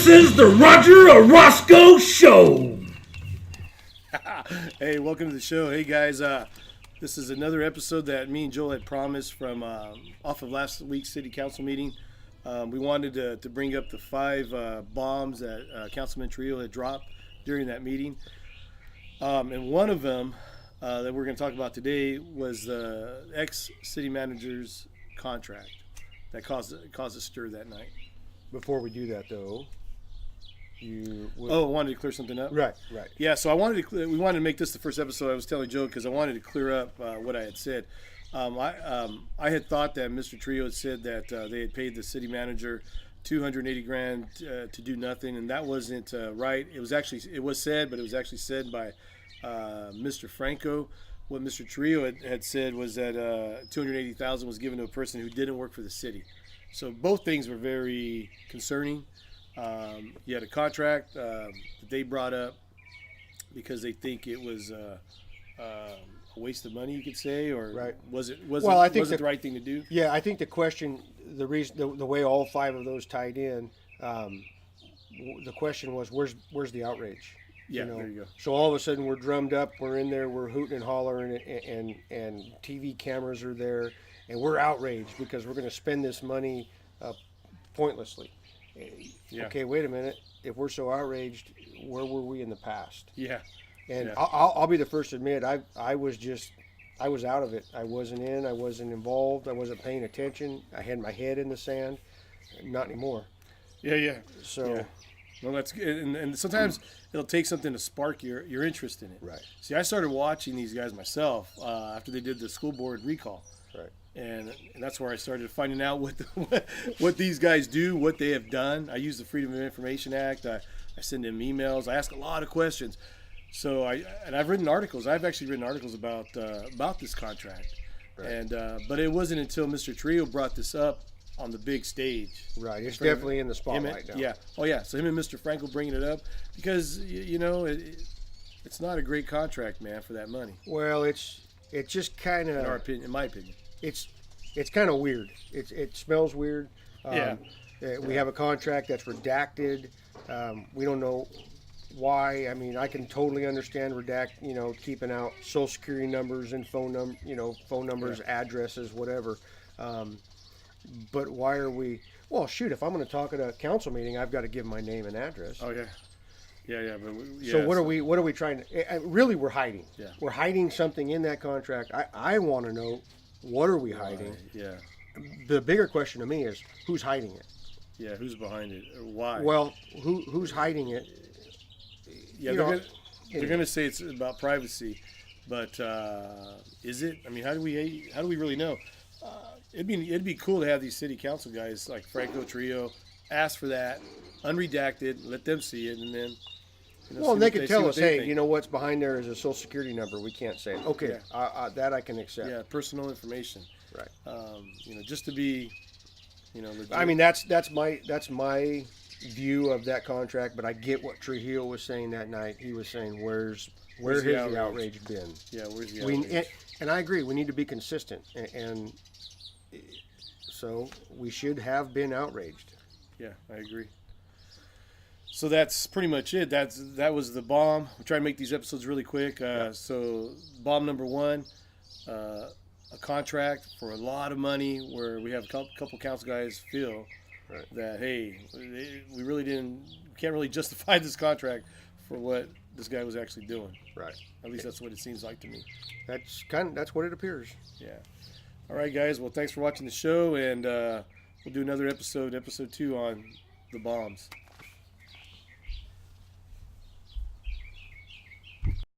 This is the Roger Orozco Show. Hey, welcome to the show. Hey guys, this is another episode that me and Joel had promised from off of last week's city council meeting. We wanted to bring up the 5 bombs that Councilman Trillo had dropped during that meeting. And one of them that we're going to talk about today was the ex-city manager's contract that caused a stir that night. Before we do that, though, I wanted to clear something up. Right. Yeah, so we wanted to make this the first episode. I was telling Joe because I wanted to clear up what I had said. I had thought that Mr. Trillo had said that they had paid the city manager $280,000 to do nothing, and that wasn't right. It was said, but it was actually said by Mr. Franco. What Mr. Trillo had said was that $280,000 was given to a person who didn't work for the city. So both things were very concerning. You had a contract that they brought up because they think it was a waste of money, you could say, or Right. was it the right thing to do? Yeah, I think the question, the way all 5 of those tied in, the question was, where's the outrage? Yeah, there you go. So all of a sudden we're drummed up, we're in there, we're hooting and hollering, and TV cameras are there, and we're outraged because we're going to spend this money pointlessly. Yeah. Okay, wait a minute. If we're so outraged, where were we in the past? Yeah. And Yeah. I'll be the first to admit, I was out of it. I wasn't in. I wasn't involved. I wasn't paying attention. I had my head in the sand. Not anymore. Yeah. So. Yeah. Well, that's good. And sometimes it'll take something to spark your interest in it. Right. See, I started watching these guys myself after they did the school board recall. Right. And that's where I started finding out what these guys do, what they have done. I use the Freedom of Information Act. I send them emails. I ask a lot of questions. So I've written articles. I've actually written articles about this contract. Right. And but it wasn't until Mr. Trillo brought this up on the big stage. Right. It's definitely in the spotlight now. Yeah. Oh yeah. So him and Mr. Frankel bringing it up because it's not a great contract, man, for that money. Well, it's just kind of. In my opinion. It's kind of weird. It smells weird. We have a contract that's redacted. We don't know why. I mean, I can totally understand keeping out social security numbers and phone numbers, addresses, whatever. But why are we? Well, shoot, if I'm going to talk at a council meeting, I've got to give my name and address. Oh yeah. Yeah. So what are we trying to? Really, we're hiding. Yeah. We're hiding something in that contract. I want to know. What are we hiding? Yeah. The bigger question to me is who's hiding it? Yeah, who's behind it? Why? Well, who's hiding it? Yeah, they're gonna say it's about privacy, but is it? I mean, how do we really know? It'd be cool to have these city council guys like Franco Trillo ask for that, unredacted, let them see it, and then. Well, they could tell us, hey, what's behind there is a social security number. We can't say it. Okay, that I can accept. Yeah, personal information. Right. Just to be, legit. I mean, that's my view of that contract. But I get what Trujillo was saying that night. He was saying, where has the outrage been? Yeah, where's the outrage? And I agree. We need to be consistent, and so we should have been outraged. Yeah, I agree. So that's pretty much it. That was the bomb. We try to make these episodes really quick. So bomb number 1, a contract for a lot of money where we have a couple council guys feel that, hey, we really can't really justify this contract for what this guy was actually doing. Right. At least that's what it seems like to me. That's what it appears. Yeah. All right, guys. Well, thanks for watching the show, and we'll do another episode 2 on the bombs.